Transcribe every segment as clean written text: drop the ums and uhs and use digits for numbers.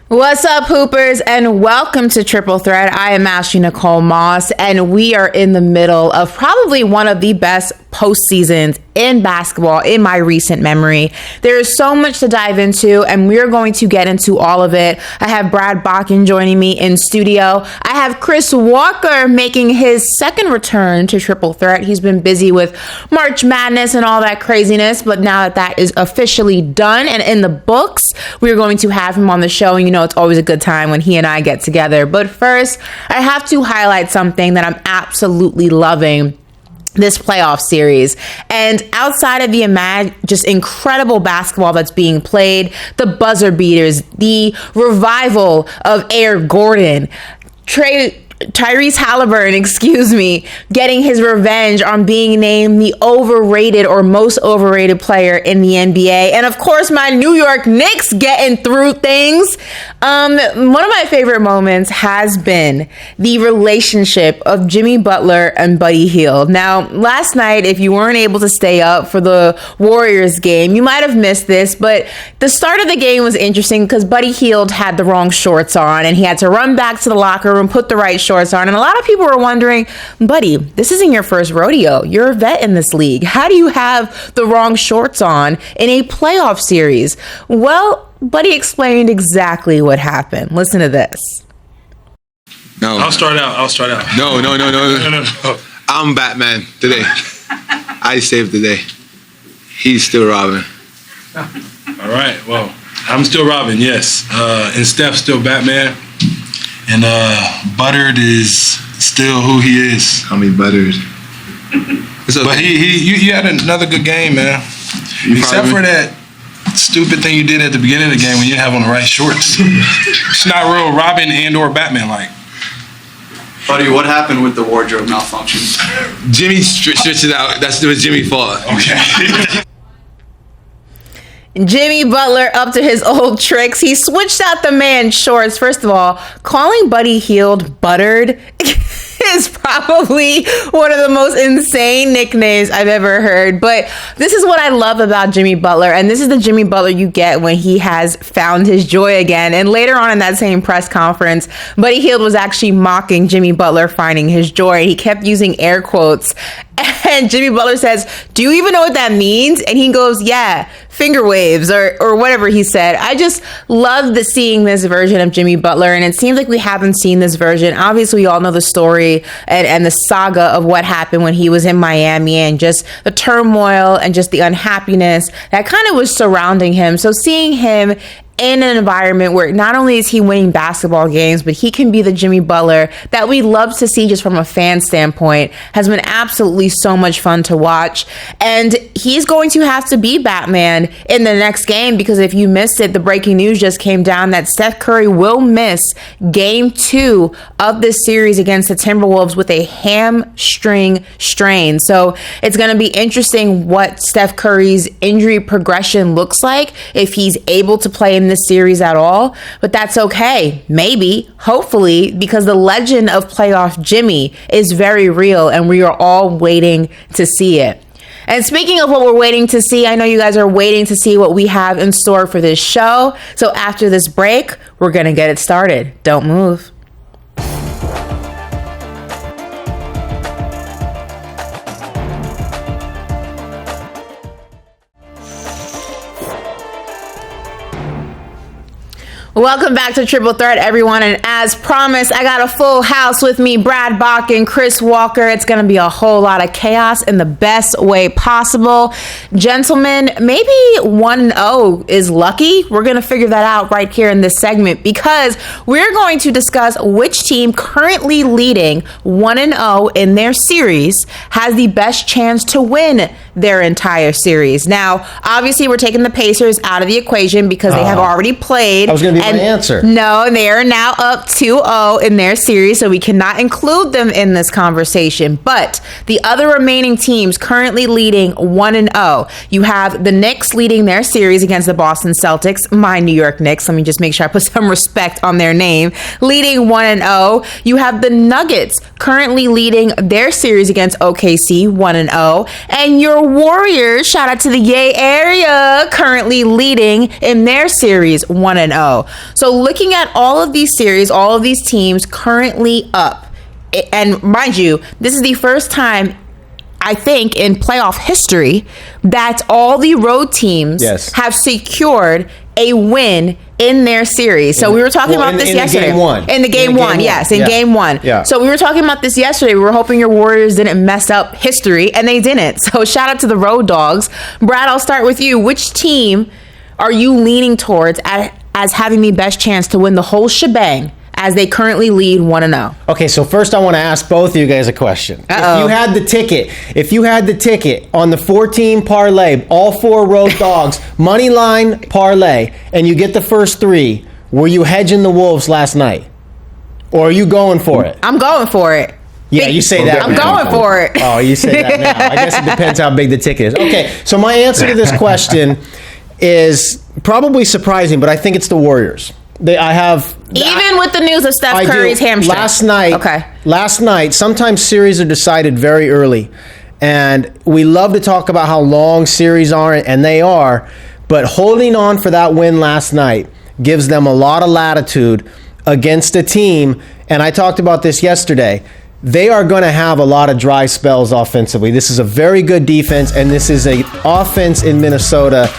What's up, Hoopers, and welcome to Triple Threat. I am Ashley Nicole Moss, and we are in the middle of probably one of the best postseasons in basketball in my recent memory. There is so much to dive into, and we're going to get into all of it. I have Brad Botkin joining me in studio. I have Chris Walker making his second return to Triple Threat. He's been busy with March Madness and all that craziness, but now that that is officially done and in the books, we're going to have him on the show. And you know, it's always a good time when he and I get together. But first, I have to highlight something that I'm absolutely loving this playoff series. And outside of the just incredible basketball that's being played, the buzzer beaters, the revival of Air Gordon, Tyrese Halliburton, getting his revenge on being named the overrated or most overrated player in the NBA. And of course, my New York Knicks getting through things. One of my favorite moments has been the relationship of Jimmy Butler and Buddy Hield. Now, last night, if you weren't able to stay up for the Warriors game, you might have missed this, but the start of the game was interesting because Buddy Hield had the wrong shorts on and he had to run back to the locker room, put the right shorts on. And a lot of people were wondering, buddy, this isn't your first rodeo. You're a vet in this league. How do you have the wrong shorts on in a playoff series? Well, Buddy explained exactly what happened. Listen to this. No. I'll start out. No. I'm Batman today. I saved the day. He's still Robin. All right. Well, I'm still Robin, yes. And Steph's still Batman. And Buttered is still who he is. I mean, Buttered. But you had another good game, man. Except for that stupid thing you did at the beginning of the game when you didn't have on the right shorts. It's not real Robin and or Batman like. Buddy, what happened with the wardrobe malfunction? Jimmy stretched it out. That was Jimmy's fault. Okay. Jimmy Butler up to his old tricks. He switched out the man's shorts. First of all, calling Buddy Hield Buttered is probably one of the most insane nicknames I've ever heard. But this is what I love about Jimmy Butler. And this is the Jimmy Butler you get when he has found his joy again. And later on in that same press conference, Buddy Hield was actually mocking Jimmy Butler finding his joy. He kept using air quotes. And Jimmy Butler says, "Do you even know what that means?" And he goes, "Yeah, finger waves," or whatever he said. I just love seeing this version of Jimmy Butler. And it seems like we haven't seen this version. Obviously, we all know the story and the saga of what happened when he was in Miami and just the turmoil and just the unhappiness that kind of was surrounding him. So seeing him in an environment where not only is he winning basketball games, but he can be the Jimmy Butler that we love to see just from a fan standpoint has been absolutely so much fun to watch. And he's going to have to be Batman in the next game because if you missed it, the breaking news just came down that Steph Curry will miss game 2 of this series against the Timberwolves with a hamstring strain. So it's going to be interesting what Steph Curry's injury progression looks like if he's able to play in this series at all, but that's okay. Maybe, hopefully, because the legend of playoff Jimmy is very real and we are all waiting to see it. And speaking of what we're waiting to see, I know you guys are waiting to see what we have in store for this show. So after this break, we're going to get it started. Don't move. Welcome back to Triple Threat, everyone. And as promised, I got a full house with me, Brad Botkin, Chris Walker. It's going to be a whole lot of chaos in the best way possible. Gentlemen, maybe 1-0 is lucky. We're going to figure that out right here in this segment because we're going to discuss which team currently leading 1-0 in their series has the best chance to win their entire series. Now, obviously, we're taking the Pacers out of the equation because they have already played. I was going to be my answer. No, they are now up 2-0 in their series, so we cannot include them in this conversation. But the other remaining teams currently leading 1-0. You have the Knicks leading their series against the Boston Celtics, my New York Knicks. Let me just make sure I put some respect on their name. Leading 1-0. You have the Nuggets currently leading their series against OKC 1-0. And your Warriors, shout out to the Yay area, currently leading in their series 1-0. So looking at all of these series, all of these teams currently up, and mind you, this is the first time I think in playoff history that all the road teams have secured a win in their series. So we were talking about this yesterday. In game one. Yeah. So we were talking about this yesterday. We were hoping your Warriors didn't mess up history, and they didn't. So shout out to the Road Dogs. Brad, I'll start with you. Which team are you leaning towards as having the best chance to win the whole shebang, as they currently lead 1-0? Okay, so first I want to ask both of you guys a question. If you had the ticket on the 4-team parlay, all 4 Road Dogs, money line parlay, and you get the first 3, were you hedging the Wolves last night? Or are you going for it? I'm going for it. Yeah, you say that. I'm going for it. Oh, you say that now. I guess it depends how big the ticket is. Okay, so my answer to this question is probably surprising, but I think it's the Warriors. Even with the news of Steph Curry's hamstring. Last night, sometimes series are decided very early. And we love to talk about how long series are, and they are. But holding on for that win last night gives them a lot of latitude against a team. And I talked about this yesterday. They are going to have a lot of dry spells offensively. This is a very good defense, and this is an offense in Minnesota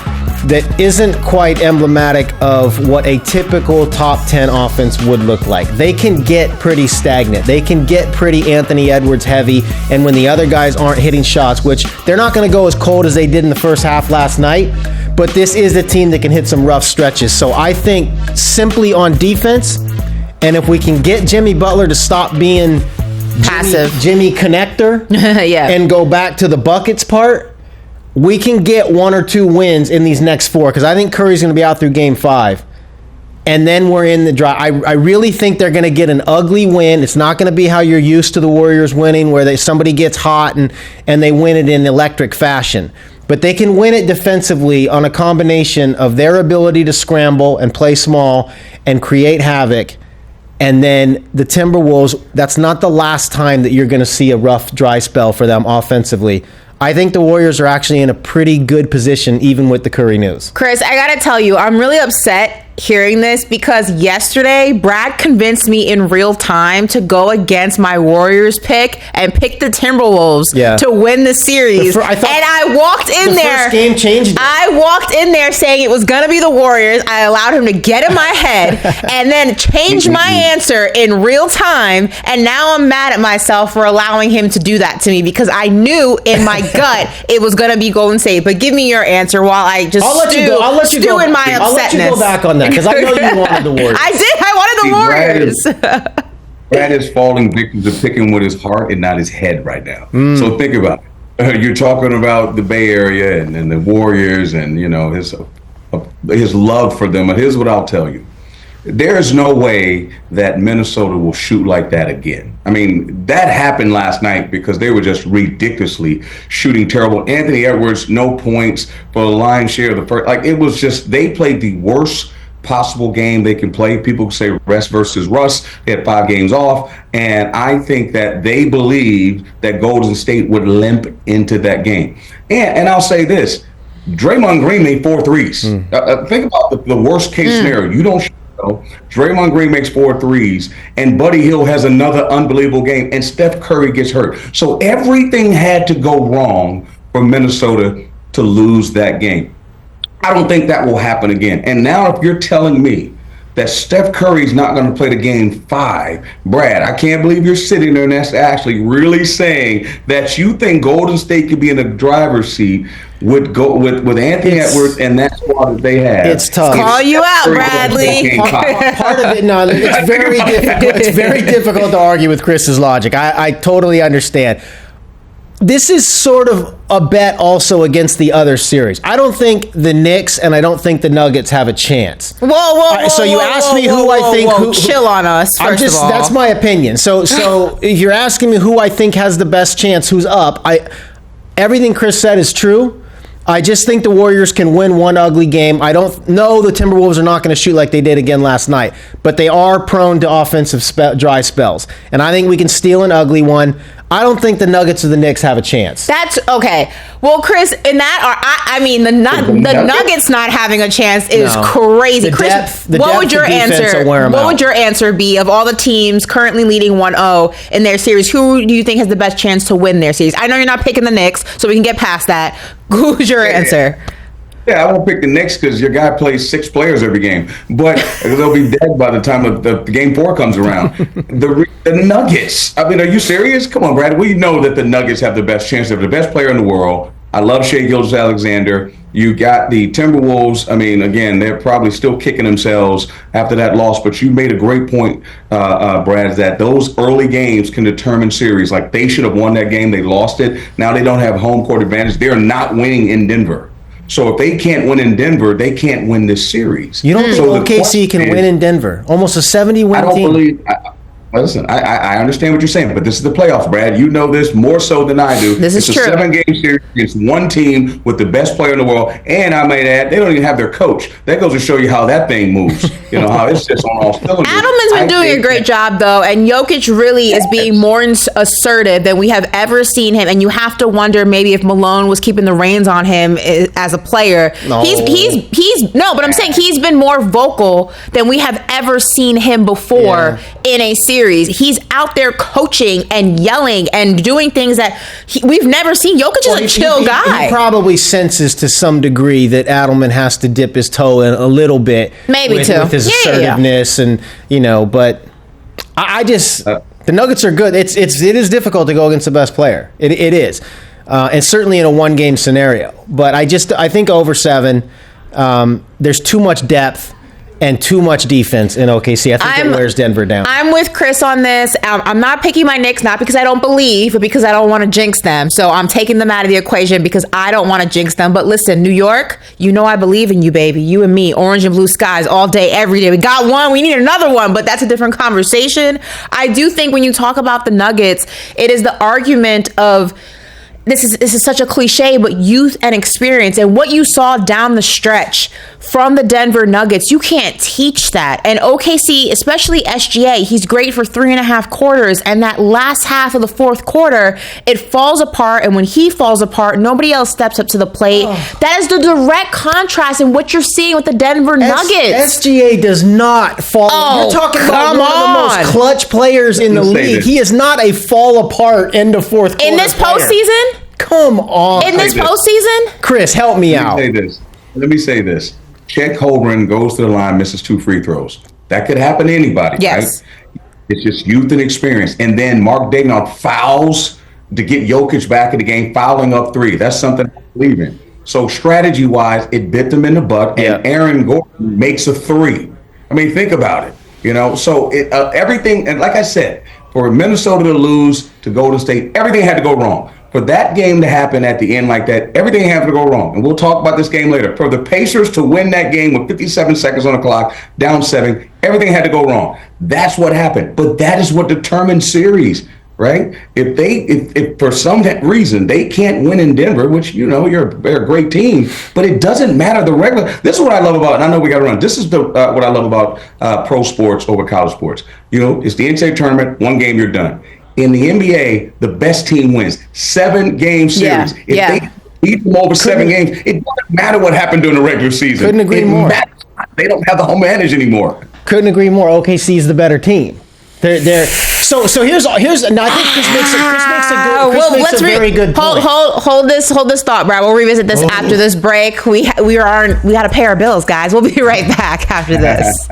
that isn't quite emblematic of what a typical top 10 offense would look like. They can get pretty stagnant. They can get pretty Anthony Edwards heavy, and when the other guys aren't hitting shots, which they're not going to go as cold as they did in the first half last night, but this is a team that can hit some rough stretches. So I think simply on defense, and if we can get Jimmy Butler to stop being passive Jimmy connector and go back to the buckets part, we can get 1 or 2 wins in these next 4, because I think Curry's going to be out through game 5. And then we're in the dry. I really think they're going to get an ugly win. It's not going to be how you're used to the Warriors winning, where somebody gets hot and they win it in electric fashion. But they can win it defensively on a combination of their ability to scramble and play small and create havoc. And then the Timberwolves, that's not the last time that you're going to see a rough, dry spell for them offensively. I think the Warriors are actually in a pretty good position, even with the Curry news. Chris, I got to tell you, I'm really upset hearing this, because yesterday Brad convinced me in real time to go against my Warriors pick and pick the Timberwolves to win the series. I walked in there. First game changed it. I walked in there saying it was going to be the Warriors. I allowed him to get in my head and then change my answer in real time. And now I'm mad at myself for allowing him to do that to me, because I knew in my gut it was going to be Golden State. But give me your answer while I just stew in my upsetness. I'll let you go back on that, because I know you wanted the Warriors. I did. I wanted the Warriors. Brad is falling victim to picking with his heart and not his head right now. So think about it. You're talking about the Bay Area and the Warriors and, his love for them. And here's what I'll tell you. There's no way that Minnesota will shoot like that again. I mean, that happened last night because they were just ridiculously shooting terrible. Anthony Edwards, no points for the lion's share of the first. Like, it was just, they played the worst possible game they can play. People say rest versus rust. They had 5 games off. And I think that they believed that Golden State would limp into that game. And I'll say this. Draymond Green made 4 threes. Think about the worst case scenario. You don't Draymond Green makes 4 threes, and Buddy Hield has another unbelievable game, and Steph Curry gets hurt. So everything had to go wrong for Minnesota to lose that game. I don't think that will happen again. And now if you're telling me that Steph Curry's not going to play the game 5, Brad, I can't believe you're sitting there and that's actually really saying that you think Golden State could be in the driver's seat with Anthony Edwards and that squad that they have. It's tough. Call you out, Bradley. Part of it, no, it's very difficult. It's very difficult to argue with Chris's logic. I totally understand. This is sort of a bet also against the other series. I don't think the Knicks and I don't think the Nuggets have a chance. Whoa. So you asked me who I think. Chill on us, first of all. That's my opinion. So if you're asking me who I think has the best chance, who's up, everything Chris said is true. I just think the Warriors can win one ugly game. I don't know the Timberwolves are not going to shoot like they did again last night, but they are prone to offensive dry spells. And I think we can steal an ugly one. I don't think the Nuggets or the Knicks have a chance. That's okay. Well, Chris, in that, I mean, the Nuggets not having a chance is crazy. Chris, what would your answer? What would your answer be of all the teams currently leading 1-0 in their series? Who do you think has the best chance to win their series? I know you're not picking the Knicks, so we can get past that. Who's your answer? Yeah, I won't pick the Knicks because your guy plays 6 players every game, but they'll be dead by the time the game 4 comes around. The Nuggets. I mean, are you serious? Come on, Brad. We know that the Nuggets have the best chance. They're the best player in the world. I love Shai Gilgeous-Alexander. You got the Timberwolves. I mean, again, they're probably still kicking themselves after that loss, but you made a great point, Brad, that those early games can determine series. Like, they should have won that game. They lost it. Now they don't have home court advantage. They're not winning in Denver. So if they can't win in Denver, they can't win this series. You don't think OKC can win in Denver? Almost a 70-win team. Listen, I understand what you're saying, but this is the playoffs, Brad. You know this more so than I do. This is true. It's a 7-game series against one team with the best player in the world, and I might add, they don't even have their coach. That goes to show you how that thing moves. You know, how it's just on all cylinders. Adelman's been doing a great job, though, and Jokic really is being more assertive than we have ever seen him, and you have to wonder maybe if Malone was keeping the reins on him as a player. No. But I'm saying he's been more vocal than we have ever seen him before in a series. He's out there coaching and yelling and doing things that we've never seen. Jokic is a chill guy. He probably senses to some degree that Adelman has to dip his toe in a little bit. Maybe with his assertiveness and, but I just, the Nuggets are good. It is difficult to go against the best player. It is. And certainly in a one-game scenario. But I think over 7, there's too much depth and too much defense in OKC. I think it wears Denver down. I'm with Chris on this. I'm not picking my Knicks, not because I don't believe, but because I don't want to jinx them. So I'm taking them out of the equation because I don't want to jinx them. But listen, New York, I believe in you, baby. You and me, orange and blue skies all day, every day. We got one. We need another one, but that's a different conversation. I do think when you talk about the Nuggets, it is the argument of, this is such a cliche, but youth and experience and what you saw down the stretch from the Denver Nuggets, you can't teach that. And OKC, especially SGA, he's great for 3.5 quarters. And that last half of the fourth quarter, it falls apart. And when he falls apart, nobody else steps up to the plate. That is the direct contrast in what you're seeing with the Denver Nuggets. SGA does not fall. You're talking about one of the most clutch players in the league. He is not a fall apart end of fourth quarter in this postseason. Come on. In this postseason? Chris, help me out. Let me say this. Chet Holmgren goes to the line, misses 2 free throws. That could happen to anybody, yes. Right? It's just youth and experience. And then Mark Daigneault fouls to get Jokic back in the game, fouling up 3. That's something I believe in. So strategy-wise, it bit them in the butt, and Aaron Gordon makes a 3. I mean, think about it. So everything, and like I said, for Minnesota to lose to Golden State, everything had to go wrong. For that game to happen at the end like that, everything had to go wrong. And we'll talk about this game later. For the Pacers to win that game with 57 seconds on the clock, down 7, everything had to go wrong. That's what happened. But that is what determines series, right? If for some reason they can't win in Denver, which, they're a great team, but it doesn't matter the regular. This is what I love about, and I know we got to run. This is what I love about pro sports over college sports. It's the NCAA tournament, one game, you're done. In the NBA, the best team wins. 7-game series. If they beat them over 7 games, it doesn't matter what happened during the regular season. Couldn't agree more. They don't have the home advantage anymore. Couldn't agree more. OKC is the better team. So here's. And I think Chris makes a very good point. Hold this thought, Brad. We'll revisit this after this break. We got to pay our bills, guys. We'll be right back after this.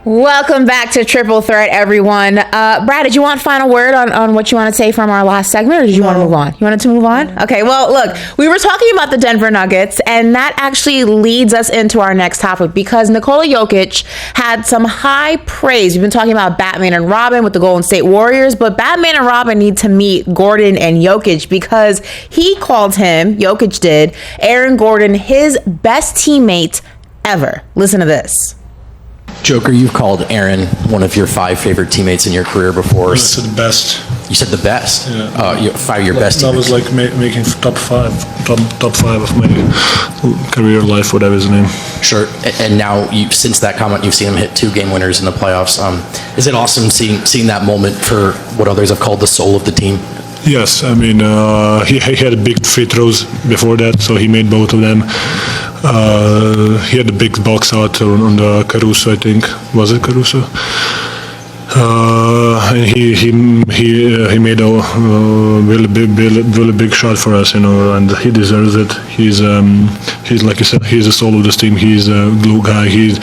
Welcome back to Triple Threat, everyone. Brad, did you want final word on what you want to say from our last segment, or did you want to move on? You wanted to move on? Okay, well, look, we were talking about the Denver Nuggets, and that actually leads us into our next topic, because Nikola Jokic had some high praise. We've been talking about Batman and Robin with the Golden State Warriors, but Batman and Robin need to meet Gordon and Jokic, because he called him, Jokic did, Aaron Gordon, his best teammate ever. Listen to this. Joker, you've called Aaron one of your 5 favorite teammates in your career before. That's the best you said the best, your best team. That was like making top five of my career life, whatever his name. Sure. And now, since that comment, you've seen him hit 2 game winners in the playoffs. Is it awesome seeing that moment for what others have called the soul of the team? Yes, I mean, he had big free throws before that, so he made both of them. He had a big box out on the Caruso, I think. Was it Caruso? And he made a really big shot for us, and he deserves it. He's like you said, he's the soul of this team. He's a glue guy. He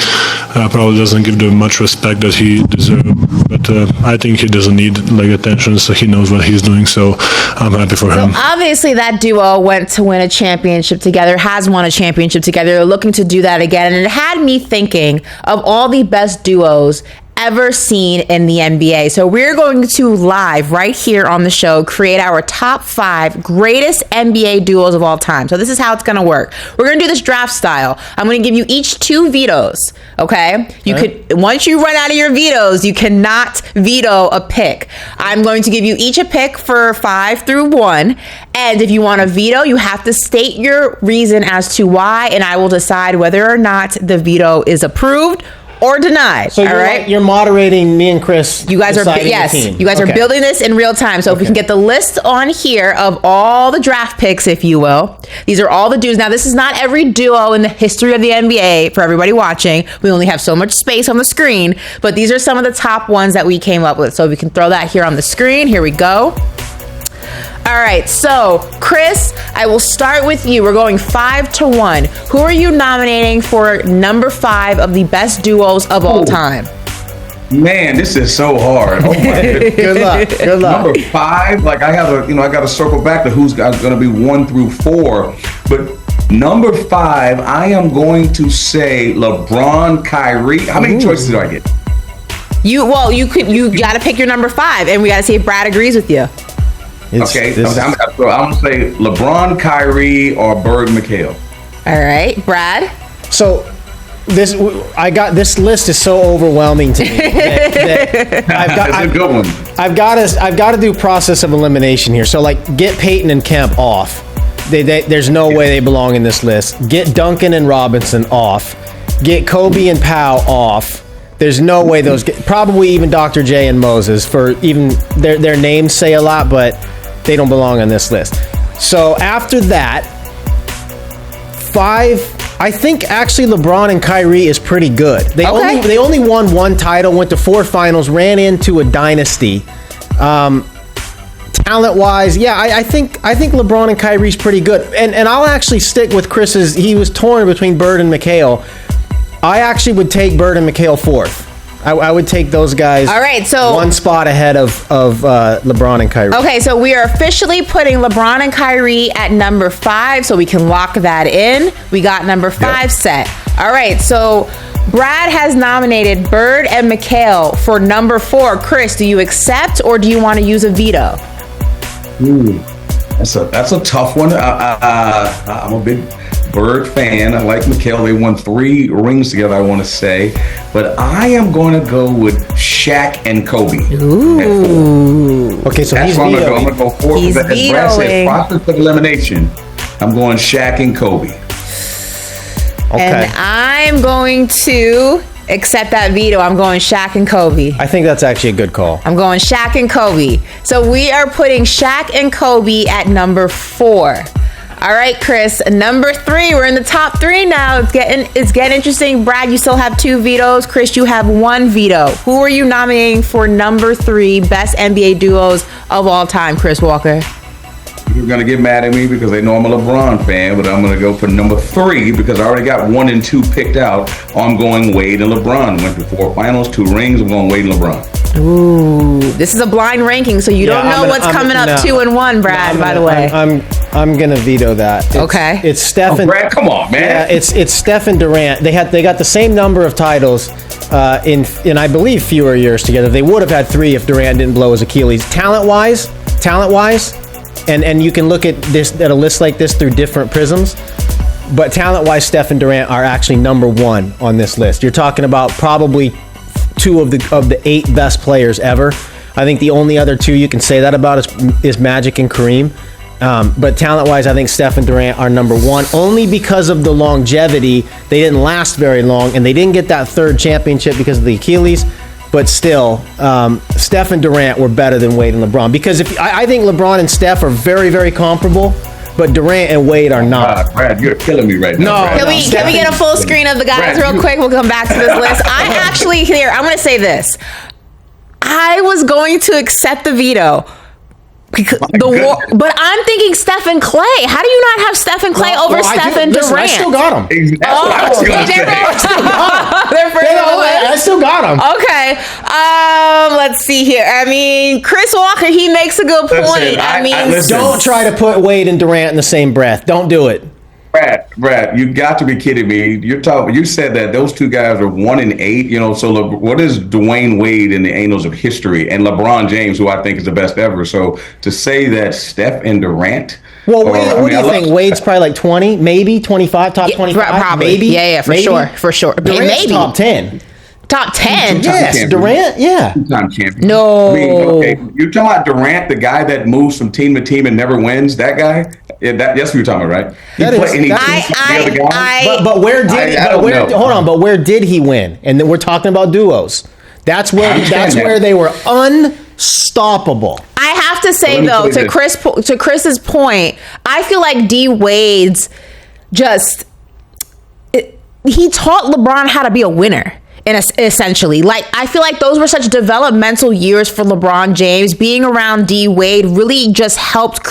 probably doesn't give them much respect that he deserves, but I think he doesn't need attention, so he knows what he's doing. So I'm happy for him. So obviously that duo went to win a championship together, has won a championship together. They're looking to do that again, and it had me thinking of all the best duos ever seen in the NBA. So we're going to live right here on the show create our top 5 greatest NBA duos of all time. So this is how it's going to work. We're going to do this draft style. I'm going to give you each 2 vetoes. Okay? Once you run out of your vetoes, you cannot veto a pick. I'm going to give you each a pick for 5 through 1. And if you want to veto, you have to state your reason as to why, and I will decide whether or not the veto is approved or denied. So you're moderating me and Chris. You guys are building this in real time. So if we can get the list on here of all the draft picks, if you will. These are all the duos. Now, this is not every duo in the history of the NBA for everybody watching. We only have so much space on the screen, but these are some of the top ones that we came up with. So we can throw that here on the screen. Here we go. All right, so Chris, I will start with you. We're going 5 to 1. Who are you nominating for number 5 of the best duos of all time? Man, this is so hard. Oh my goodness. Good luck. Number 5, I got to circle back to who's going to be 1 through 4. But number 5, I am going to say LeBron, Kyrie. How many choices do I get? You got to pick your number 5, and we got to see if Brad agrees with you. I'm going to say LeBron, Kyrie, or Bird, McHale. All right, Brad. So this list is so overwhelming to me that I've got one. I've got to do process of elimination here. So get Peyton and Kemp off. There's no way they belong in this list. Get Duncan and Robinson off. Get Kobe and Powell off. There's no way those probably even Dr. J and Moses, for even their names say a lot, but they don't belong on this list. So after that, 5, I think actually LeBron and Kyrie is pretty good. They only won 1 title, went to 4 finals, ran into a dynasty. Talent-wise, I think LeBron and Kyrie's pretty good. And I'll actually stick with Chris's. He was torn between Bird and McHale. I actually would take Bird and McHale 4th. I would take those guys. All right, so 1 spot ahead of LeBron and Kyrie. Okay, so we are officially putting LeBron and Kyrie at number 5, so we can lock that in. We got number 5 set. All right, so Brad has nominated Bird and McHale for number 4. Chris, do you accept or do you want to use a veto? That's a tough one. I'm a big Bird fan. I like McHale. They won 3 rings together, I want to say. But I am going to go with Shaq and Kobe. Ooh. Okay, so that's I'm going to go 4. As Brad said, process of elimination. I'm going Shaq and Kobe. Okay. And I'm going to accept that veto. I'm going Shaq and Kobe. I think that's actually a good call. I'm going Shaq and Kobe. So we are putting Shaq and Kobe at number 4. All right, Chris, number 3. We're in the top 3 now. It's getting interesting. Brad, you still have 2 vetoes. Chris, you have 1 veto. Who are you nominating for number 3 best NBA duos of all time, Chris Walker? You're going to get mad at me because they know I'm a LeBron fan, but I'm going to go for number 3 because I already got 1 and 2 picked out. I'm going Wade and LeBron. Went to 4 finals, 2 rings. I'm going Wade and LeBron. Ooh, this is a blind ranking, so you don't know what's coming up 2 and 1, Brad. By the way, I'm gonna veto that. It's Steph and Brad. Come on, man. Yeah, it's Steph and Durant. They got the same number of titles in I believe fewer years together. They would have had 3 if Durant didn't blow his Achilles. Talent wise, and you can look at a list like this through different prisms. But talent-wise, Steph and Durant are actually number 1 on this list. You're talking about probably 2 of the 8 best players ever. I think the only other two you can say that about is Magic and Kareem. But talent-wise, I think Steph and Durant are number one, only because of the longevity. They didn't last very long, and they didn't get that third championship because of the Achilles. But still, Steph and Durant were better than Wade and LeBron. Because I think LeBron and Steph are very, very comparable, but Durant and Wade are not. Brad, you're killing me right now. No, Can we get a full screen of the guys real quick? We'll come back to this list. I'm going to say this. I was going to accept the veto. Because but I'm thinking Steph and Clay. How do you not have Steph and Clay over Steph and Durant? I still got them. I still got them. Okay. Let's see here. I mean, Chris Walker, he makes a good point. Don't try to put Wade and Durant in the same breath. Don't do it. Brad, you got to be kidding me. You said that those two guys are 1 and 8. So what is Dwayne Wade in the annals of history, and LeBron James, who I think is the best ever? So to say that Steph and Durant. Well, what do you think? Wade's probably like 20, maybe 25, top 25, probably. Maybe. Yeah, for sure. Durant's maybe top 10. Top 10? Yes, Durant, yeah. Two-time champion. No. You're talking about Durant, the guy that moves from team to team and never wins, that guy? Yeah, that's what you're talking about, right? But where did he win? And then we're talking about duos. That's where they were unstoppable. I have to say though, to Chris's point, I feel like D Wade's he taught LeBron how to be a winner. Essentially, I feel like those were such developmental years for LeBron James. Being around D Wade really just helped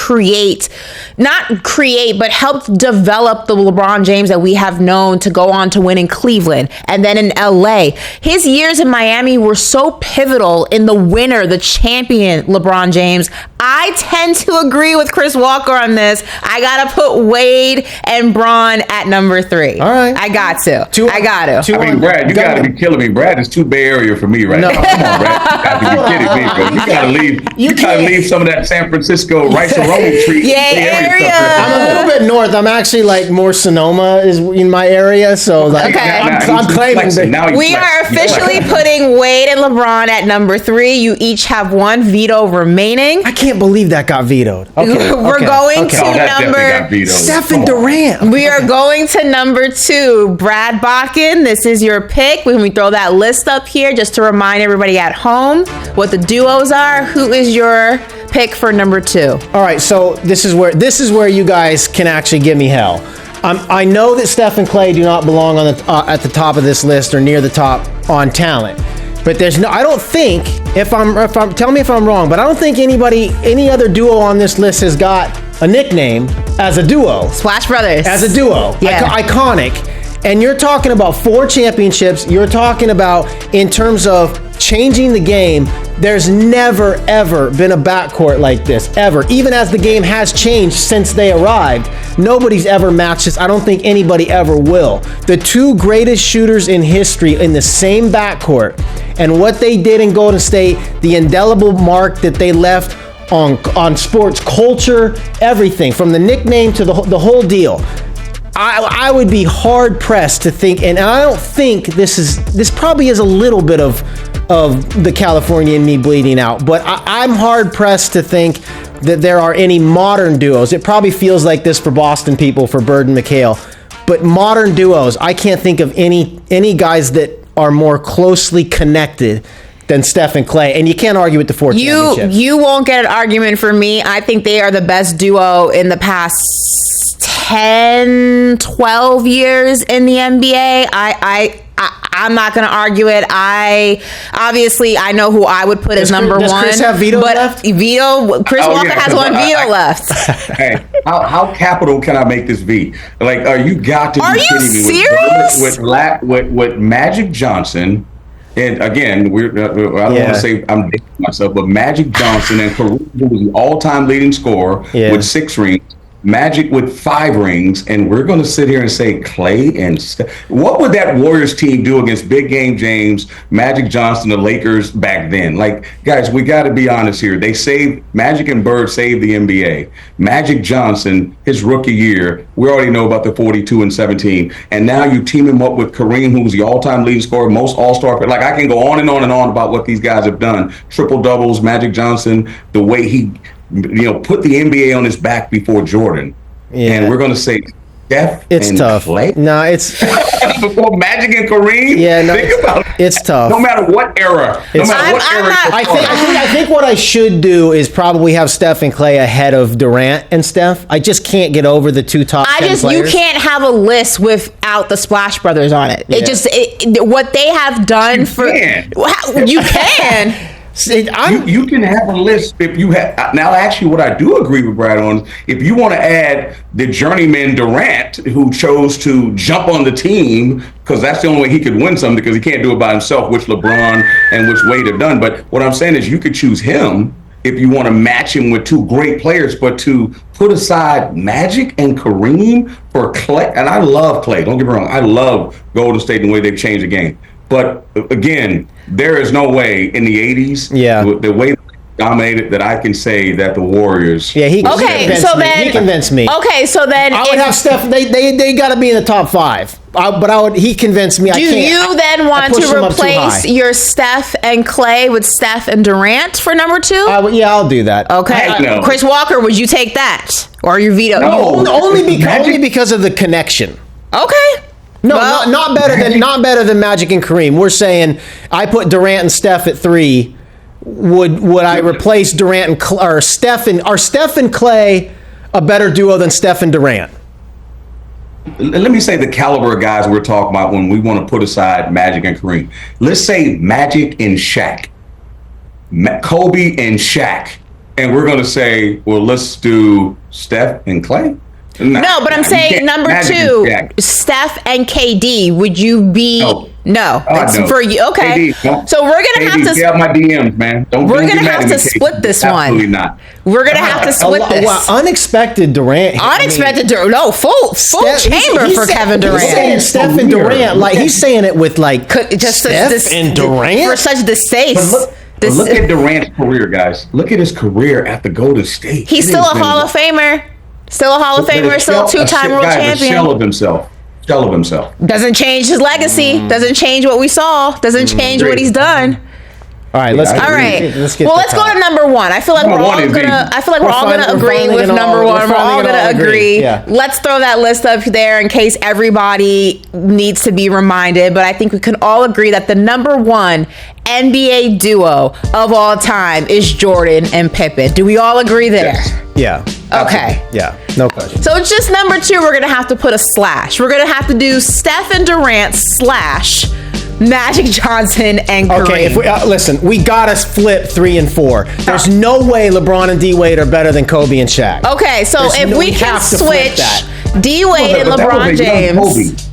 but helped develop the LeBron James that we have known to go on to win in Cleveland and then in LA. His years in Miami were so pivotal in the champion LeBron James. I tend to agree with Chris Walker on this. I gotta put Wade and Bron at number 3. All right, I got to. Brad, you gotta be killing me. Brad is too Bay Area for me right now. Come on, Brad. You gotta be kidding me, bro. You gotta leave some of that San Francisco rice and roll treat. Area. I'm a little bit north. I'm actually more Sonoma is in my area, so I'm claiming that. We are officially putting Wade and LeBron at number 3. You each have one veto remaining. I can't believe that got vetoed. We're going to number Steph and Durant. We are going to number 2. Brad Botkin, this is your pick. When we throw that list up here, just to remind everybody at home what the duos are. Who is your pick for number 2? All right, so this is where you guys can actually give me hell. I know that Steph and Clay do not belong on at the top of this list or near the top on talent. But I don't think, tell me if I'm wrong, but I don't think any other duo on this list has got a nickname as a duo. Splash Brothers. As a duo. Yeah. Iconic. And you're talking about 4 championships. You're talking about, in terms of changing the game, there's never, ever been a backcourt like this, ever. Even as the game has changed since they arrived, nobody's ever matched this. I don't think anybody ever will. The 2 greatest shooters in history in the same backcourt, and what they did in Golden State, the indelible mark that they left on sports culture, everything, from the nickname to the whole deal. I would be hard pressed to think, and I don't think this probably is a little bit of the California in me bleeding out, but I'm hard pressed to think that there are any modern duos. It probably feels like this for Boston people, for Bird and McHale, but modern duos, I can't think of any guys that are more closely connected than Steph and Clay, and you can't argue with the 4 championships. You won't get an argument from me. I think they are the best duo in the past 10, 12 years in the NBA. I'm not going to argue it. I know who I would put as number 1. Does Chris have veto left? Chris Walker has one veto left. Hey, how capital can I make this V? You got to be kidding me. Serious? With Magic Johnson. And again, I don't want to say I'm dating myself, but Magic Johnson and Caruso was the all-time leading scorer with 6 rings. Magic with 5 rings, and we're going to sit here and say Clay and Steph. What would that Warriors team do against Big Game James, Magic Johnson, the Lakers back then? Like, guys, we got to be honest here. They saved Magic and Bird saved the NBA. Magic Johnson, his rookie year, we already know about the 42 and 17, and now you team him up with Kareem, who's the all-time leading scorer, most All-Star. Like, I can go on and on and on about what these guys have done. Triple doubles, Magic Johnson, the way he put the NBA on his back before Jordan. Yeah. And we're going to say Steph and tough. Clay. No, it's before Magic and Kareem. Yeah, no, think about it. It's tough. No matter what era. I think what I should do is probably have Steph and Clay ahead of Durant and Steph. I just can't get over the 2 top 10 players. You can't have a list without the Splash Brothers on it. Yeah. What they have done you can. You can have a list if you have. Now, actually, what I do agree with Brad on, if you want to add the journeyman Durant, who chose to jump on the team, because that's the only way he could win something, because he can't do it by himself, which LeBron and which Wade have done. But what I'm saying is you could choose him if you want to match him with 2 great players, but to put aside Magic and Kareem for Clay, and I love Clay, don't get me wrong, I love Golden State and the way they've changed the game. But again, there is no way in the 80s, the way they dominated, that I can say that the Warriors. Yeah, he convinced me. Okay, so then I would have Steph. They got to be in the top 5. He convinced me. Do you then want to replace your Steph and Clay with Steph and Durant for number 2? I'll do that. Okay, Chris Walker, would you take that, or your veto? No, only because of the connection. Okay. No, not better than Magic and Kareem. We're saying I put Durant and Steph at 3. Would I replace Durant and are Steph and Clay a better duo than Steph and Durant? Let me say the caliber of guys we're talking about when we want to put aside Magic and Kareem. Let's say Magic and Shaq, Kobe and Shaq, and we're going to say, well, let's do Steph and Clay. No, but I'm saying number 2, Steph and KD. Would you be no? That's for you. Okay, KD, so we're gonna have to. Get out my DMs, man. We're gonna have to split this one. Absolutely not. We're gonna have to split this. Well, unexpected Durant. No, full chamber for Kevin Durant. He's saying Steph and Durant, like he's saying it with like just Steph and Durant for such distaste. But look at Durant's career, guys. Look at his career at the Golden State. He's still a Hall of Famer. Still a Hall of Famer, still a 2-time world champion. Shell of himself. Doesn't change his legacy. Doesn't change what we saw. Doesn't change what he's done. All right, let's go to number 1. I feel like we're all gonna agree with number 1. We're all gonna agree. Yeah. Let's throw that list up there in case everybody needs to be reminded. But I think we can all agree that the number 1 NBA duo of all time is Jordan and Pippen. Do we all agree there? Yes. Yeah. Okay. Yeah. No question. So it's just number 2. We're gonna have to put a slash. We're gonna have to do Steph and Durant / Magic Johnson and Kareem. Okay, if we listen, we gotta flip 3 and 4. There's no way LeBron and D Wade are better than Kobe and Shaq. Okay, so we can switch D Wade and LeBron James.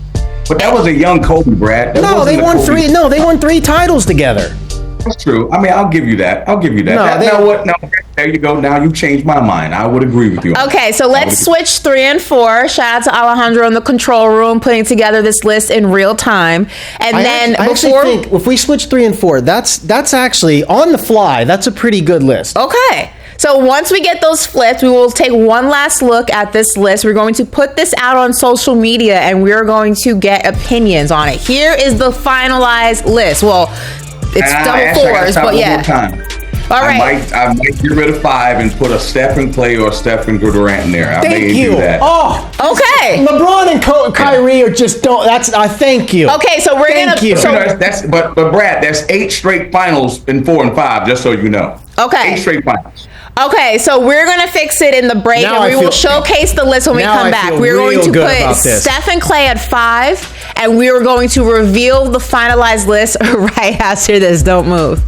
But that was a young Kobe, Brad. They won 3. No, they won 3 titles together. That's true. I mean, I'll give you that. Now what? No, there you go. Now you've changed my mind. I would agree with you. Okay, so let's switch 3 and 4. Shout out to Alejandro in the control room putting together this list in real time. And I actually think if we switch 3 and 4, that's actually on the fly. That's a pretty good list. Okay. So once we get those flipped, we will take one last look at this list. We're going to put this out on social media and we're going to get opinions on it. Here is the finalized list. Well, it's double 4s, but yeah. All right. I might get rid of 5 and put a Stephen Clay or Stephen Durant in there. I may do that. Oh, okay. LeBron and Kyrie are just don't. I thank you. Okay, so we're gonna. So, but Brad, that's 8 straight finals in 4 and 5. Just so you know. Okay. 8 straight finals. Okay, so we're going to fix it in the break, and we will showcase the list when we come back. We're going to put Steph and Clay at 5, and we are going to reveal the finalized list right after this. Don't move.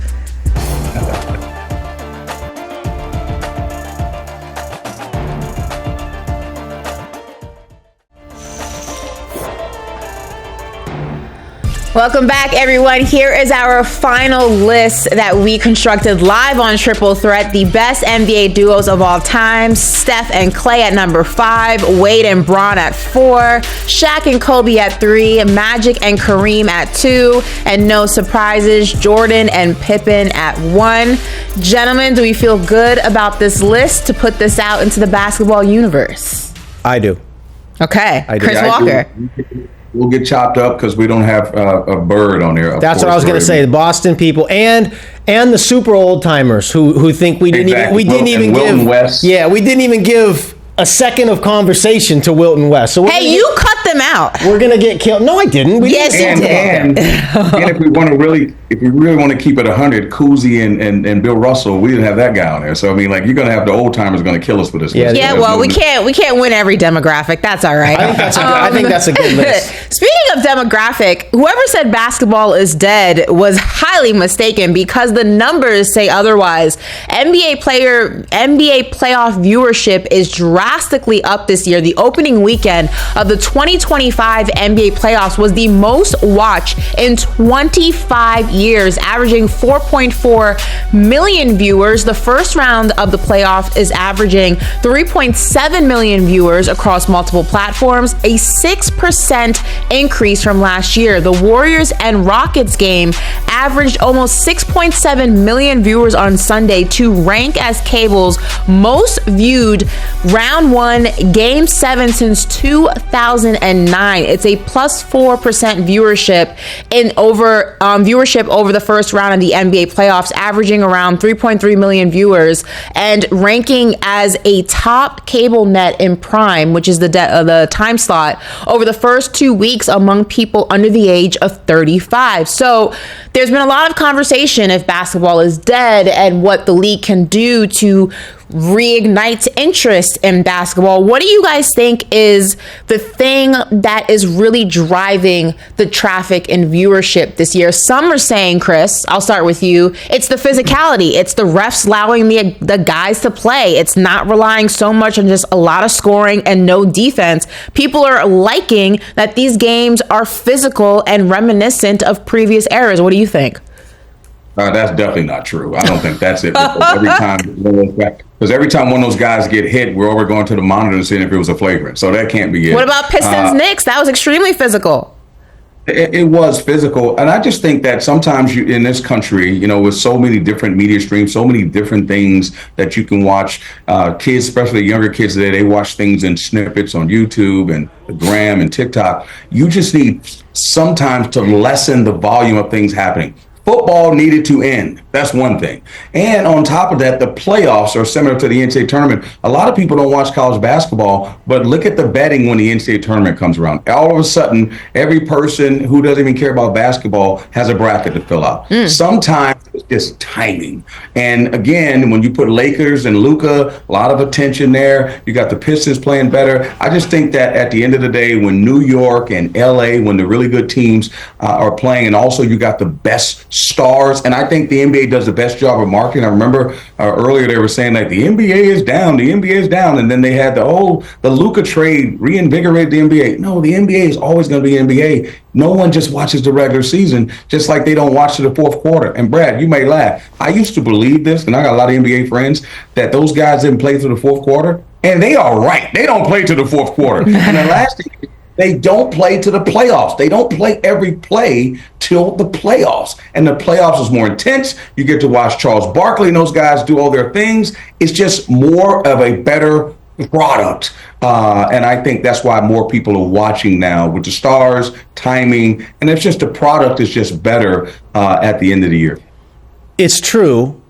Welcome back, everyone. Here is our final list that we constructed live on Triple Threat. The best NBA duos of all time. Steph and Clay at number 5. Wade and Bron at 4. Shaq and Kobe at 3. Magic and Kareem at 2. And no surprises, Jordan and Pippen at 1. Gentlemen, do we feel good about this list to put this out into the basketball universe? I do. Okay. I do. Chris Walker. We'll get chopped up because we don't have a Bird on there. That's what I was going to say. The Boston people and the super old timers who think we didn't even give West. Yeah, we didn't even give a second of conversation to Wilton West. So you cut them out. We're gonna get killed. No, I didn't. Yes, you did. And if we really want to keep it 100, Cousy and Bill Russell, we didn't have that guy on there. So I mean, like, you're gonna have the old timers gonna kill us for this. Yeah, well, we can't win every demographic. That's all right. I think that's a good list. Speaking of demographic, whoever said basketball is dead was highly mistaken because the numbers say otherwise. NBA playoff viewership is drastically up this year. The opening weekend of the 2025 NBA playoffs was the most watched in 25 years, averaging 4.4 million viewers. The first round of the playoff is averaging 3.7 million viewers across multiple platforms, a 6% increase from last year. The Warriors and Rockets game averaged almost 6.7 million viewers on Sunday to rank as cable's most viewed round 1 game 7 since 2009. It's a plus 4% viewership over the first round of the NBA playoffs, averaging around 3.3 million viewers and ranking as a top cable net in prime, which is the time slot, over the first 2 weeks among people under the age of 35. So there's been a lot of conversation if basketball is dead and what the league can do to reignite interest in basketball. What do you guys think is the thing that is really driving the traffic and viewership this year? Some are saying, Chris, I'll start with you, it's the physicality. It's the refs allowing the guys to play. It's not relying so much on just a lot of scoring and no defense. People are liking that these games are physical and reminiscent of previous eras. What do you think? That's definitely not true. I don't think that's it. Because every time one of those guys get hit, we're over going to the monitor and seeing if it was a flagrant. So that can't be it. What about Pistons Knicks? That was extremely physical. It was physical. And I just think that sometimes in this country, with so many different media streams, so many different things that you can watch, kids, especially younger kids today, they watch things in snippets on YouTube and Gram and TikTok. You just need sometimes to lessen the volume of things happening. Football needed to end. That's one thing. And on top of that, the playoffs are similar to the NCAA tournament. A lot of people don't watch college basketball, but look at the betting when the NCAA tournament comes around. All of a sudden, every person who doesn't even care about basketball has a bracket to fill out. Sometimes it's just timing. And again, when you put Lakers and Luka, a lot of attention there. You got the Pistons playing better. I just think that at the end of the day, when New York and LA, when the really good teams are playing, and also you got the best stars, and I think the NBA does the best job of marketing. I remember earlier they were saying like the NBA is down, and then they had the Luka trade reinvigorated the NBA. No, the NBA is always going to be NBA. No one just watches the regular season, just like they don't watch the fourth quarter. And Brad, you may laugh. I used to believe this, and I got a lot of NBA friends, that those guys didn't play through the fourth quarter, and they are right. They don't play to the fourth quarter. And the last thing, they don't play to the playoffs. They don't play every play till the playoffs. And the playoffs is more intense. You get to watch Charles Barkley and those guys do all their things. It's just more of a better product. And I think that's why more people are watching now with the stars, timing, and it's just the product is just better at the end of the year. It's true.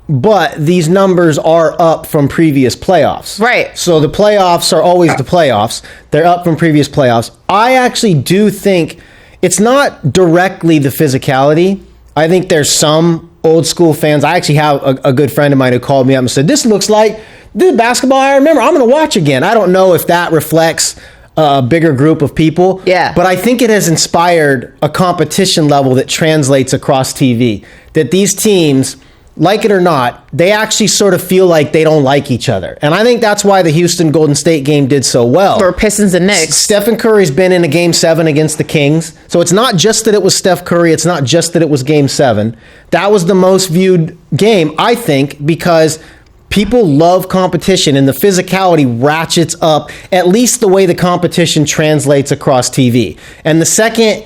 But these numbers are up from previous playoffs. Right. So the playoffs are always the playoffs. They're up from previous playoffs. I actually do think it's not directly the physicality. I think there's some old school fans. I actually have a good friend of mine who called me up and said, this looks like the basketball I remember. I'm going to watch again. I don't know if that reflects a bigger group of people. Yeah. But I think it has inspired a competition level that translates across TV. That these teams like it or not, they actually sort of feel like they don't like each other. And I think that's why the Houston Golden State game did so well. For Pistons and Knicks. Stephen Curry's been in a Game 7 against the Kings. So it's not just that it was Steph Curry. It's not just that it was Game 7. That was the most viewed game, I think, because people love competition and the physicality ratchets up, at least the way the competition translates across TV. And the second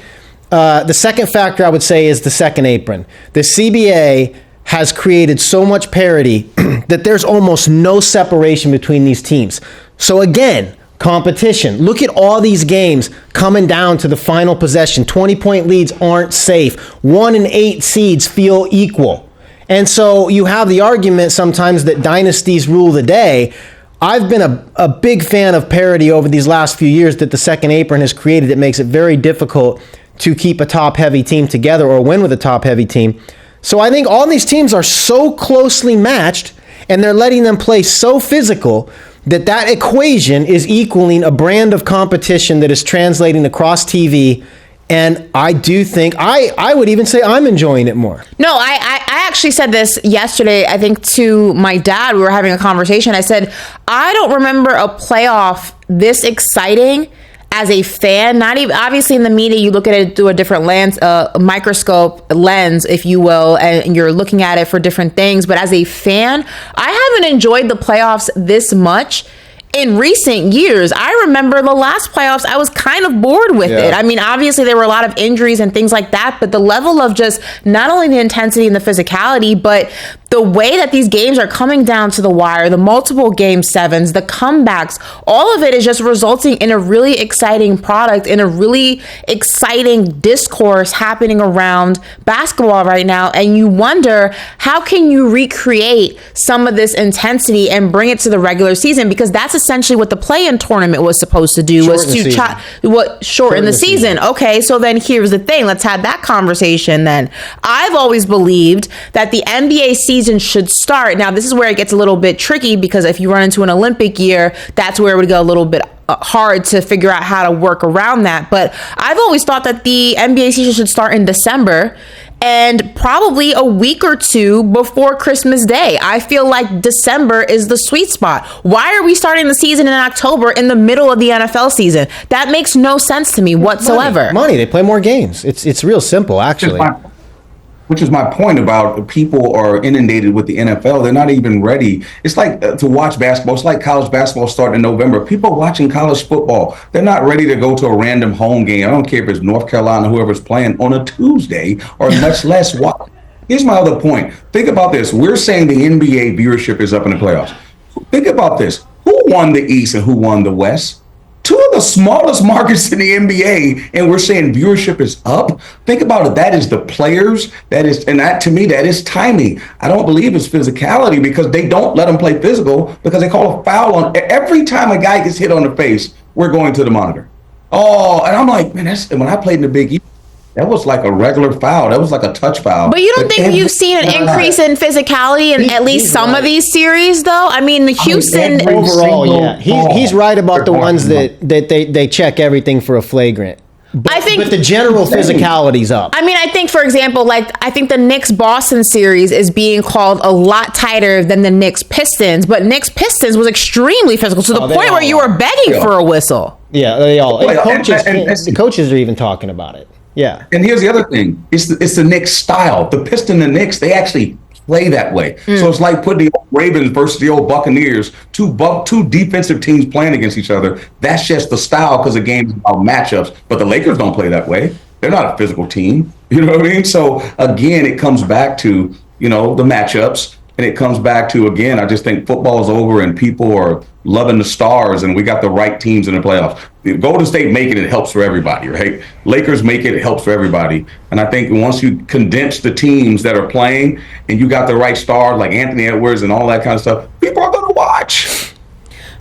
factor I would say is the second apron. The CBA has created so much parity that there's almost no separation between these teams. So again, competition. Look at all these games coming down to the final possession. 20-point leads aren't safe. 1 and 8 seeds feel equal. And so you have the argument sometimes that dynasties rule the day. I've been a big fan of parity over these last few years that the second apron has created. It makes it very difficult to keep a top-heavy team together or win with a top-heavy team. So I think all these teams are so closely matched and they're letting them play so physical that equation is equaling a brand of competition that is translating across TV. And I do think, I would even say I'm enjoying it more. No, I actually said this yesterday, I think, to my dad. We were having a conversation. I said, I don't remember a playoff this exciting as a fan. Not even, obviously in the media, you look at it through a different lens, a microscope lens, if you will, and you're looking at it for different things. But as a fan, I haven't enjoyed the playoffs this much in recent years. I remember the last playoffs, I was kind of bored with it. I mean, obviously there were a lot of injuries and things like that, but the level of just not only the intensity and the physicality, but the way that these games are coming down to the wire, the multiple Game 7s, the comebacks, all of it is just resulting in a really exciting product, in a really exciting discourse happening around basketball right now. And you wonder, how can you recreate some of this intensity and bring it to the regular season? Because that's essentially what the play-in tournament was supposed to do, was to shorten the season. Okay, so then here's the thing. Let's have that conversation then. I've always believed that the NBA season should start. Now, this is where it gets a little bit tricky, because if you run into an Olympic year, that's where it would go a little bit hard to figure out how to work around that. But I've always thought that the NBA season should start in December, and probably a week or two before Christmas Day. I feel like December is the sweet spot. Why are we starting the season in October in the middle of the NFL season? That makes no sense to me whatsoever. Money. They play more games. It's real simple, actually. Which is my point about people are inundated with the NFL. They're not even ready. It's like to watch basketball. It's like college basketball starting in November. People watching college football, they're not ready to go to a random home game. I don't care if it's North Carolina, whoever's playing on a Tuesday, or much less watch. Here's my other point. Think about this. We're saying the NBA viewership is up in the playoffs. Think about this. Who won the East and who won the West? Two of the smallest markets in the NBA, and we're saying viewership is up. Think about it. That is the players. That is, and that to me, that is timing. I don't believe it's physicality, because they don't let them play physical, because they call a foul on every time a guy gets hit on the face. We're going to the monitor. Oh, and I'm like, man, that's when I played in the Big East. That was like a regular foul. That was like a touch foul. But you don't think you've seen an increase in physicality in at least some of these series, though? I mean, the Houston overall, yeah, he's right about the ones that they check everything for a flagrant. But the general physicality's up. I mean, I think, for example, I think the Knicks-Boston series is being called a lot tighter than the Knicks-Pistons, but Knicks-Pistons was extremely physical to the point where you were begging for a whistle. Yeah, they all. The coaches are even talking about it. Yeah. And here's the other thing. It's the Knicks style. The Pistons and the Knicks, they actually play that way. So it's like putting the old Ravens versus the old Buccaneers, two defensive teams playing against each other. That's just the style, because the game is about matchups. But the Lakers don't play that way. They're not a physical team. You know what I mean? So again, it comes back to, the matchups. And it comes back to, again, I just think football is over and people are loving the stars, and we got the right teams in the playoffs. Golden State making it helps for everybody, right? Lakers make it helps for everybody. And I think once you condense the teams that are playing and you got the right stars like Anthony Edwards and all that kind of stuff, people are going to watch.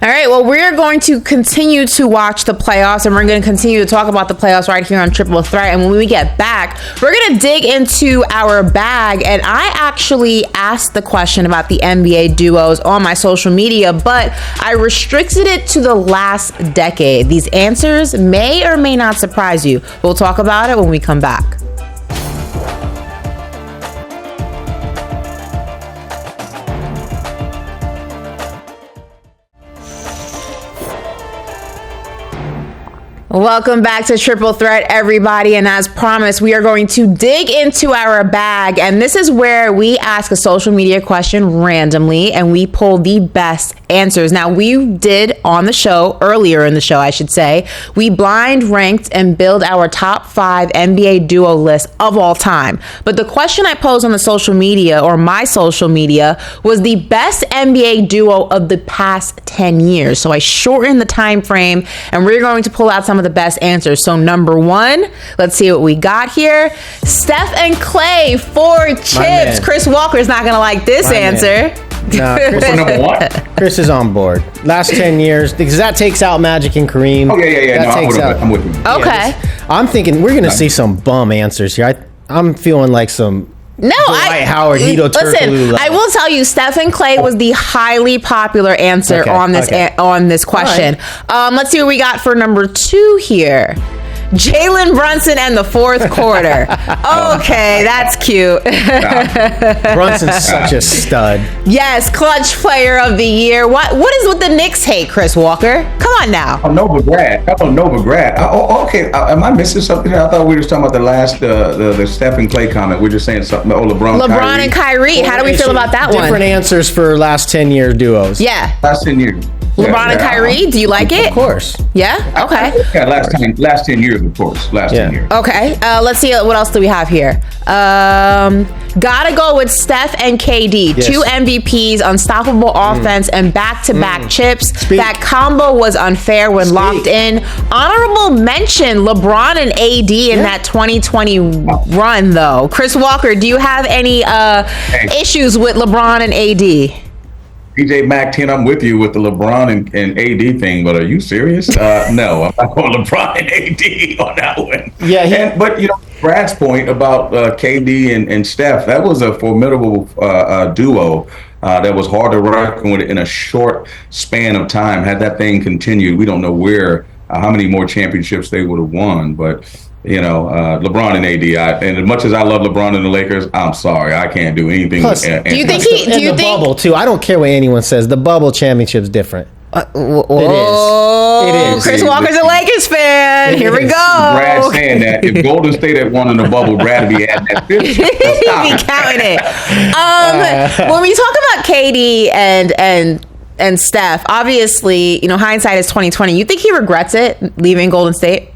All right, well, we're going to continue to watch the playoffs, and we're going to continue to talk about the playoffs right here on Triple Threat. And when we get back, we're going to dig into our bag. And I actually asked the question about the NBA duos on my social media, but I restricted it to the last decade. These answers may or may not surprise you. We'll talk about it when we come back. Welcome back to Triple Threat, everybody. And as promised, we are going to dig into our bag. And this is where we ask a social media question randomly and we pull the best answers. Now, we did on the show, earlier in the show, I should say, we blind ranked and build our top 5 NBA duo list of all time. But the question I posed on the social media, or my social media, was the best NBA duo of the past 10 years. So I shortened the time frame and we're going to pull out some of the best answers. So number 1, let's see what we got here. Steph and Clay, 4 chips. Chris Walker is not going to like this answer. No, Chris, number 1? Chris is on board. Last 10 years, because that takes out Magic and Kareem. Oh, yeah. That I'm with you. Okay. I'm thinking we're going to see some bum answers here. I'm feeling like some Dwight Howard, Hito listen, I will tell you, Stephen Clay was the highly popular answer on this question. Right. Let's see what we got for number 2 here. Jalen Brunson and the fourth quarter. Okay, that's cute. Brunson's such a stud. Yes, clutch player of the year. What is with the Knicks hate, Chris Walker? Come on now. Nova grad. Okay. Am I missing something? I thought we were just talking about the last the Stephen Clay comment. We're just saying something. Oh, LeBron and Kyrie. How do we feel about that one? Different answers for last 10 year duos. Yeah. Last 10 years. LeBron and Kyrie, do you like it? Of course. Yeah? Okay. Yeah, last 10 years, of course. Last 10 years. Okay. Let's see. What else do we have here? Gotta go with Steph and KD. Yes. 2 MVPs, unstoppable offense, and back-to-back chips. That combo was unfair when locked in. Honorable mention, LeBron and AD in that 2020 run, though. Chris Walker, do you have any issues with LeBron and AD? PJ Mac 10, I'm with you with the LeBron and AD thing, but are you serious? No, I'm not going LeBron and AD on that one. Yeah, but Brad's point about KD and Steph, that was a formidable duo that was hard to reckon with in a short span of time. Had that thing continued, we don't know how many more championships they would have won, but LeBron and AD. And as much as I love LeBron and the Lakers, I'm sorry, I can't do anything. Plus, do you think bubble too? I don't care what anyone says. The bubble championship's different. It is. Chris Walker's a Lakers fan. Here we go. Brad saying that if Golden State had won in the bubble, Brad would be at that 50. He'd be counting it. When we talk about KD and Steph, obviously, hindsight is 2020. You think he regrets it leaving Golden State?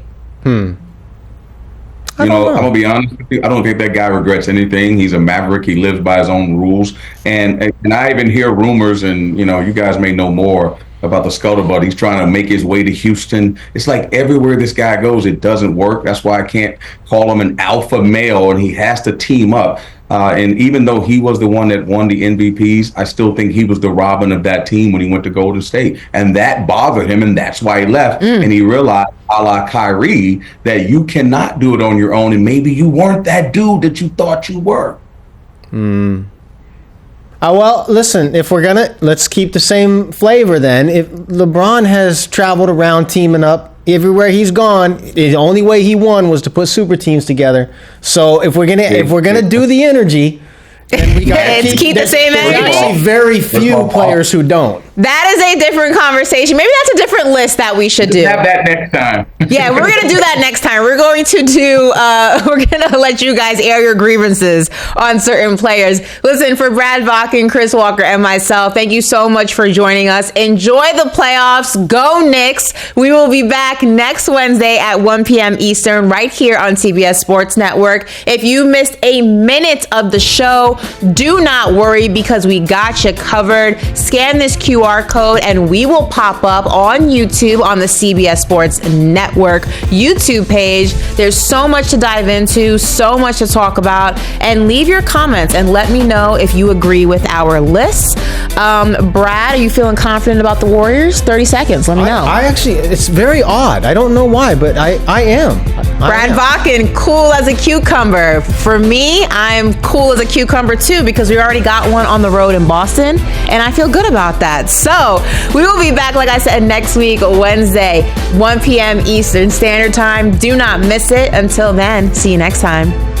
I'm gonna be honest with you. I don't think that guy regrets anything. He's a maverick. He lives by his own rules. And I even hear rumors, and you guys may know more about the scuttlebutt. He's trying to make his way to Houston. It's like everywhere this guy goes, it doesn't work. That's why I can't call him an alpha male, and he has to team up. And even though he was the one that won the MVPs, I still think he was the Robin of that team when he went to Golden State. And that bothered him, and that's why he left. And he realized, a la Kyrie, that you cannot do it on your own, and maybe you weren't that dude that you thought you were. Well, listen, if let's keep the same flavor then. If LeBron has traveled around teaming up, everywhere he's gone, the only way he won was to put super teams together. So if we're gonna do the energy, then we gotta keep the same energy. There's actually very few players who don't. That is a different conversation. Maybe that's a different list that we should do. Have that next time. Yeah, we're gonna do that next time. We're going to do. We're gonna let you guys air your grievances on certain players. Listen, for Brad Botkin, Chris Walker, and myself, thank you so much for joining us. Enjoy the playoffs. Go Knicks. We will be back next Wednesday at 1 p.m. Eastern, right here on CBS Sports Network. If you missed a minute of the show, do not worry because we got you covered. Scan this QR code and we will pop up on YouTube on the CBS Sports Network YouTube page. There's so much to dive into, so much to talk about, and leave your comments and let me know if you agree with our list. Brad, are you feeling confident about the Warriors? 30 seconds, let me know. I actually, it's very odd. I don't know why, but I am. Brad Botkin, cool as a cucumber. For me, I'm cool as a cucumber too because we already got one on the road in Boston, and I feel good about that. So we will be back, like I said, next week, Wednesday, 1 p.m. Eastern Standard Time. Do not miss it. Until then, see you next time.